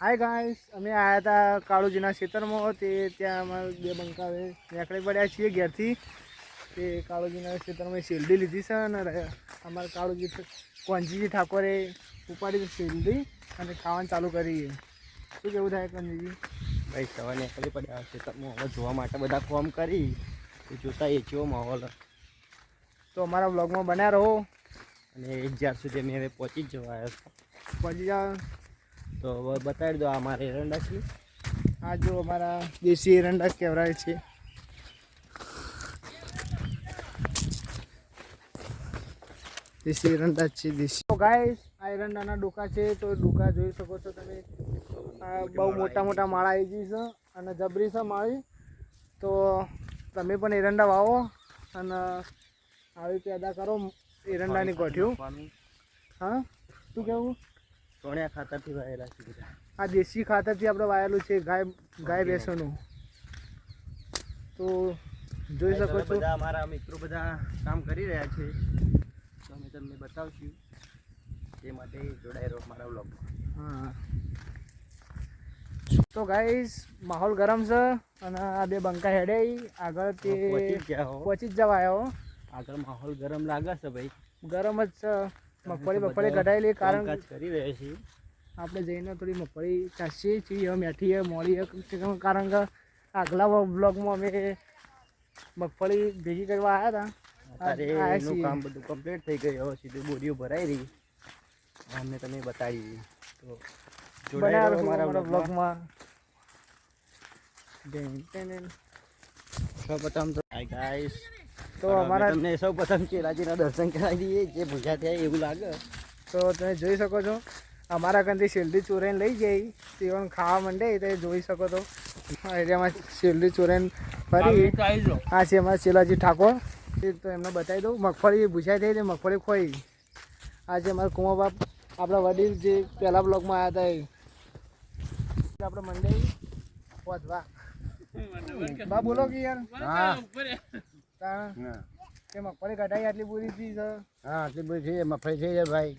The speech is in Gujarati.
હાય ગાઈસ, અમે આવ્યા હતા કાળુજીના ખેતરમાં. તે ત્યાં અમારે બે બંકા નીકળી પડ્યા છીએ ઘેરથી. તે કાળુજીના ખેતરમાં શેરડી લીધી છે અને અમારે કાળુજી કોંજીજી ઠાકોરે ઉપાડી શેરડી અને ખાવાનું ચાલુ કરીએ. શું કેવું થાય કોંજીજી? ભાઈ સવારે નીકળી પડ્યા ખેતરમાં હવે જોવા માટે બધા ફોર્મ કરી જોતા એ કેવો માહોલ. તો અમારા વ્લોગમાં બન્યા રહો અને જ્યાર સુધી અમે હવે પહોંચી જ જવા આવ્યા પહોંચી જાઓ. તો હવે બતાવી દો આ મારે એરંડા છે. આ જો અમારા દેશી એરંડા કહેવાય છે. દેશી એરંડા છે દેશી. તો ગાઈસ, આ એરંડાના ડોકા છે. તો ડોકા જોઈ શકો છો તમે. આ બહુ મોટા મોટા માળા આવી ગઈ છે અને જબરી છે માળી. તો તમે પણ એરંડા વાવો અને આવી પેદા કરો એરંડાની કોઠીઓ. હા, શું કહેવું? સોણિયા ખાતરથી વાયેલા છે બધા. આ દેશી ખાતરથી આપણે વાયેલું છે ગાય ભેંસોનું. તો જોઈ શકો છો બધા અમારા મિત્રો બધા કામ કરી રહ્યા છે. તો અમે તમને બતાવશું તે માટે જોડાઈ રહો મારા વ્લોગમાં. હા, તો ગાઈસ માહોલ ગરમ છે અને આ બે બંકા હેડે આગળ તે પહોંચી જ જવા આવ્યો. આગળ માહોલ ગરમ લાગે છે ભાઈ. ગરમ જ છે. મગફળી કઢાયેલી કારણ કરી રહ્યા છીએ. આપણે જઈને થોડી મગફળી ચાસીએ છીએ, મેઠીએ મોડીએ. કારણ કે આગલા બ્લોગમાં અમે મગફળી ભેગી કરવા આવ્યા હતા. અત્યારે એનું કામ બધું કમ્પ્લીટ થઈ ગયું. હવે સીધું બોરીઓ ભરાઈ રહી અમને તમે બતાવી. તો જોડાઈ રહો મારા બ્લોગમાં. સૌપ્રથમ તો હાય ગાઈસ, તો અમારા તમને સૌપ્રથમ ચેલાજીના દર્શન કરાવી દઈએ. જે ભૂજા થયા એવું લાગે. તો તમે જોઈ શકો છો અમારા કંથી શેરડી ચોરાઈને લઈ જાય તેઓને ખાવા માંડે. તો જોઈ શકો છો એરિયામાં શેરડી ચોરાઈને ફરી. આ છે અમારા ચેલાજી ઠાકોર. તો એમને બતાવી દઉં. મગફળી ભૂસાઈ થઈ મગફળી ખોઈ. આ છે અમારા કુંવર બાપ, આપણા વડીલ જે પહેલા બ્લોગમાં આવ્યા હતા. આપણે મંડઈ પહોંચવા બા બોલો કે યાર. કે મગફળી કઢાઈ આટલી બધી છે. હા આટલી બધી છે મગફળી થઈ જાય ભાઈ.